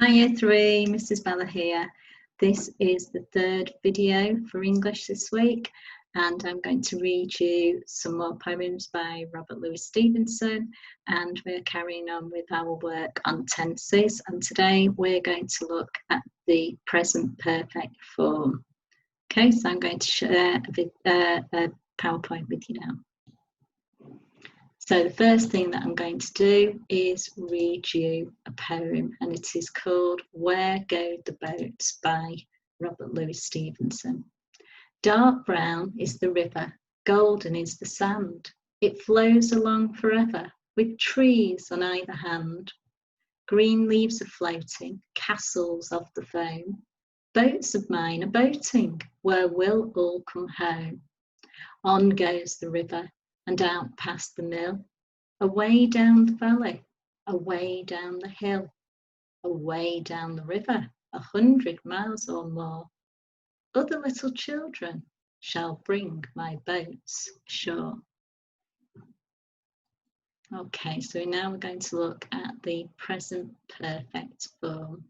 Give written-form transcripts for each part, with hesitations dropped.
Hi Year 3, Mrs. Bella here. This is the third video for English this week, and I'm going to read you some more poems by Robert Louis Stevenson, and we're carrying on with our work on tenses, and today we're going to look at the present perfect form. Okay, so I'm going to share a PowerPoint with you now. So the first thing that I'm going to do is read you a poem, and it is called Where Go the Boats by Robert Louis Stevenson. Dark brown is the river, golden is the sand. It flows along forever with trees on either hand. Green leaves are floating, castles of the foam. Boats of mine are boating, where will all come home? On goes the river and out past the mill, away down the valley, away down the hill, away down the river, 100 miles or more. Other little children shall bring my boats ashore. Okay, so now we're going to look at the present perfect form.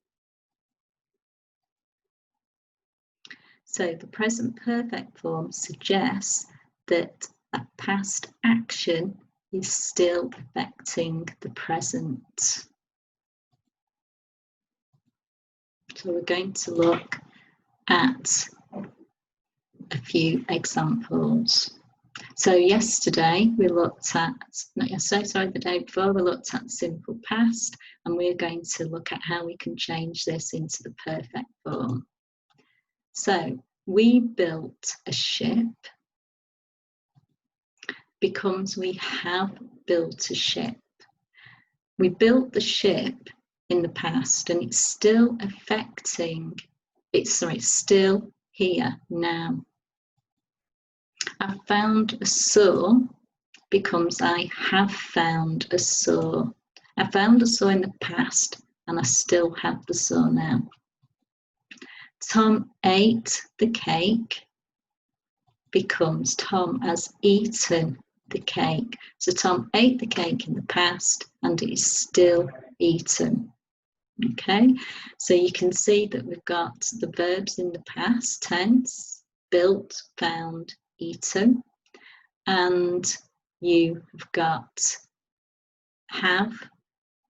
So the present perfect form suggests that a past action is still affecting the present. So we're going to look at a few examples. So yesterday we looked at, not yesterday, sorry, the day before we looked at simple past, and we're going to look at how we can change this into the perfect form. So we built a ship becomes we have built a ship. We built the ship in the past and it's still affecting, it's still here now. I found a saw becomes I have found a saw. I found a saw in the past and I still have the saw now. Tom ate the cake becomes Tom has eaten the cake. So Tom ate the cake in the past and it is still eaten. Okay, so you can see that we've got the verbs in the past tense, built, found, eaten, and you have got have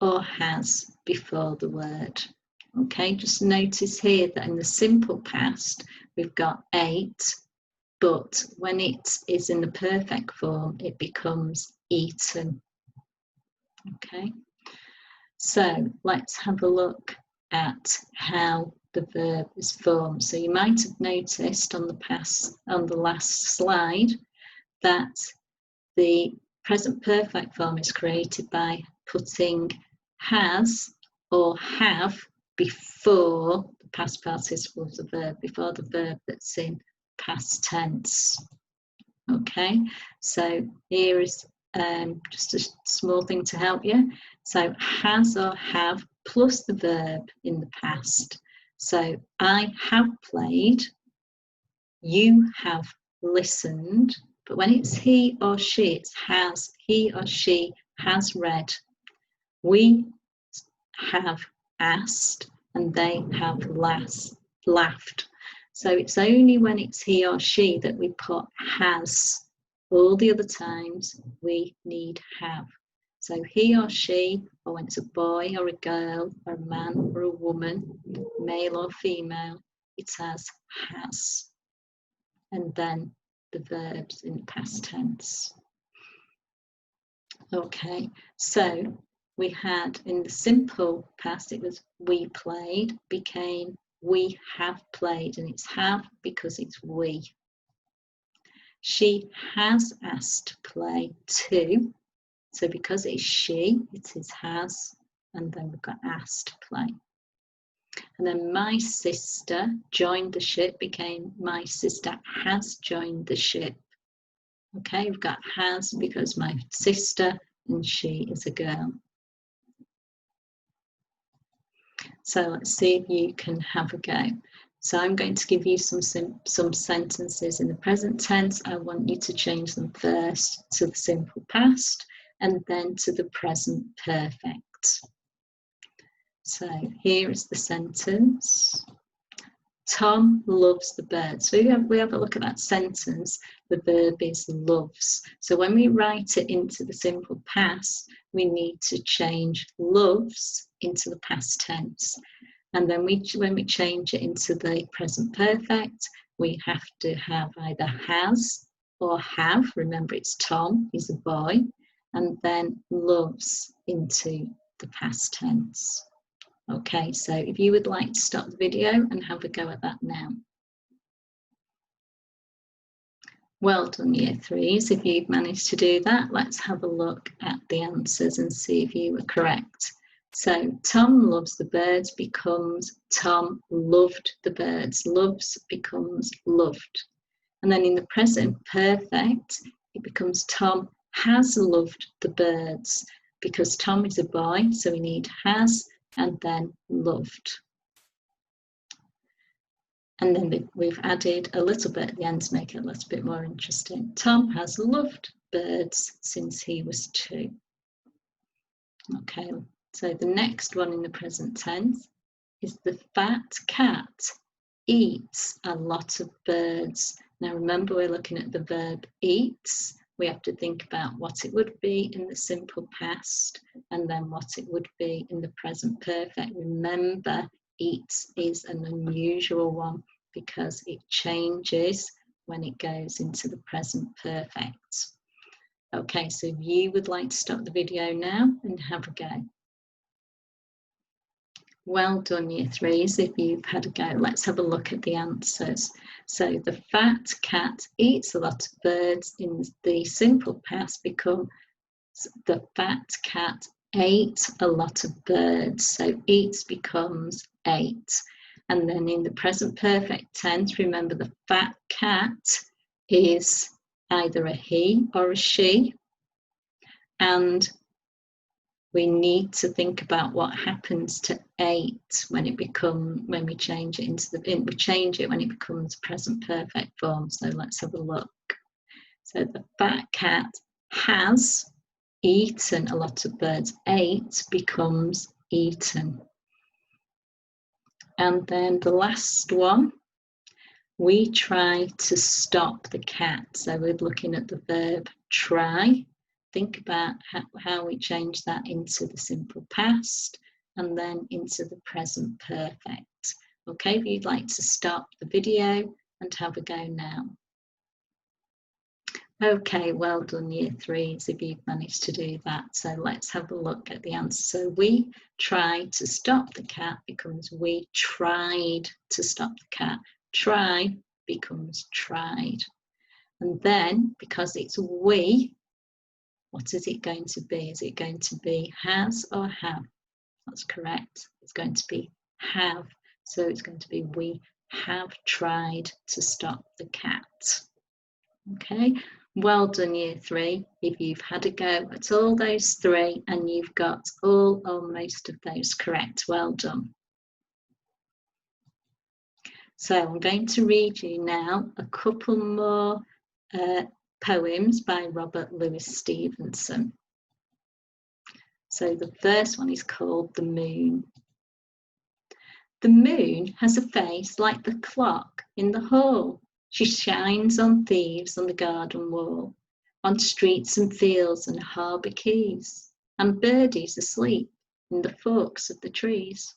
or has before the word. Okay, just notice here that in the simple past we've got ate, but when it is in the perfect form it becomes eaten. Okay, so let's have a look at how the verb is formed. So you might have noticed on the last slide that the present perfect form is created by putting has or have before the past participle of the verb, before the verb that's in past tense. Okay, so here is just a small thing to help you. So has or have plus the verb in the past. So I have played, you have listened, but when it's he or she, it's has, he or she has read. We have asked and they have laughed. So it's only when it's he or she that we put has. All the other times we need have. So he or she, or when it's a boy or a girl or a man or a woman, male or female, it has. And then the verbs in past tense. Okay, so we had in the simple past, it was we played, became we have played, and it's have because it's we. She has asked to play too, so because it's she, it is has, and then we've got asked to play. And then my sister joined the ship, became my sister has joined the ship. Okay, we've got has because my sister and she is a girl. So let's see if you can have a go. So I'm going to give you some sentences in the present tense. I want you to change them first to the simple past and then to the present perfect. So here is the sentence. Tom loves the birds. So we have a look at that sentence. The verb is loves. So when we write it into the simple past, we need to change loves into the past tense. And then when we change it into the present perfect, we have to have either has or have. Remember, it's Tom, he's a boy. And then loves into the past tense. Okay, so if you would like to stop the video and have a go at that now. Well done, Year 3s. If you've managed to do that, let's have a look at the answers and see if you were correct. So Tom loves the birds becomes Tom loved the birds. Loves becomes loved. And then in the present perfect, it becomes Tom has loved the birds because Tom is a boy, so we need has and then loved. And then we've added a little bit at the end to make it a little bit more interesting. Tom has loved birds since he was 2. Okay, so the next one in the present tense is the fat cat eats a lot of birds. Now remember, we're looking at the verb eats. We have to think about what it would be in the simple past and then what it would be in the present perfect. Remember, eats is an unusual one because it changes when it goes into the present perfect. Okay, so if you would like to stop the video now and have a go. Well done, Year 3s, if you've had a go. Let's have a look at the answers. So the fat cat eats a lot of birds. In the simple past becomes the fat cat ate a lot of birds. So eats becomes ate. And then in the present perfect tense, remember the fat cat is either a he or a she. And we need to think about what happens to ate when we change it into we change it when it becomes present perfect form. So let's have a look. So the fat cat has eaten a lot of birds. Ate becomes eaten. And then the last one, we try to stop the cat. So we're looking at the verb try. Think about how we change that into the simple past and then into the present perfect. Okay, if you'd like to stop the video and have a go now. Okay, well done, Year 3s, if you've managed to do that. So let's have a look at the answer. So we tried to stop the cat becomes we tried to stop the cat. Try becomes tried. And then, because it's we, what is it going to be? Is it going to be has or have? That's correct. It's going to be have. So it's going to be we have tried to stop the cat. Okay, well done, Year 3. If you've had a go at all those 3 and you've got all or most of those correct, well done. So I'm going to read you now a couple more poems by Robert Louis Stevenson. So the first one is called The Moon. The moon has a face like the clock in the hall. She shines on thieves on the garden wall, on streets and fields and harbour quays, and birdies asleep in the forks of the trees.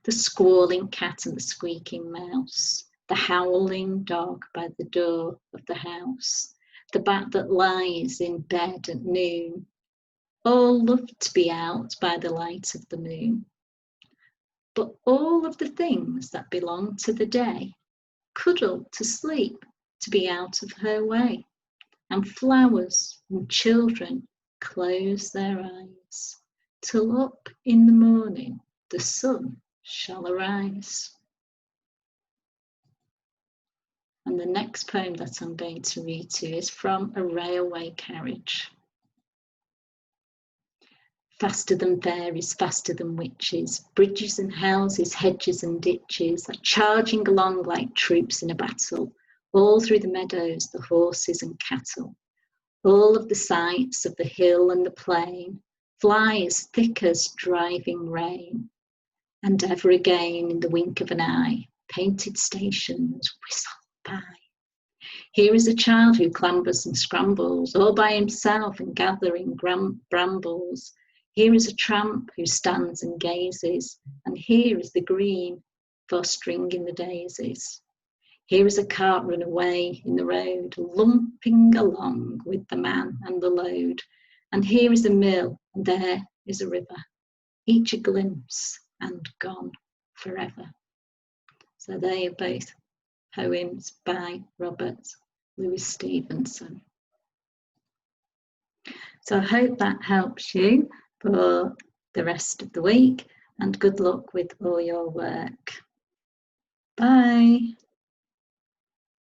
The squalling cat and the squeaking mouse, the howling dog by the door of the house, the bat that lies in bed at noon, all love to be out by the light of the moon. But all of the things that belong to the day cuddle to sleep to be out of her way, and flowers and children close their eyes till up in the morning the sun shall arise. And the next poem that I'm going to read to you is from A Railway Carriage. Faster than fairies, faster than witches, bridges and houses, hedges and ditches are charging along like troops in a battle, all through the meadows, the horses and cattle. All of the sights of the hill and the plain fly as thick as driving rain. And ever again in the wink of an eye, painted stations whistle by. Here is a child who clambers and scrambles all by himself and gathering brambles. Here is a tramp who stands and gazes, and here is the green for stringing the daisies. Here is a cart run away in the road, lumping along with the man and the load. And here is a mill, and there is a river, each a glimpse and gone forever. So they are both poems by Robert Louis Stevenson. So I hope that helps you for the rest of the week, and good luck with all your work. Bye.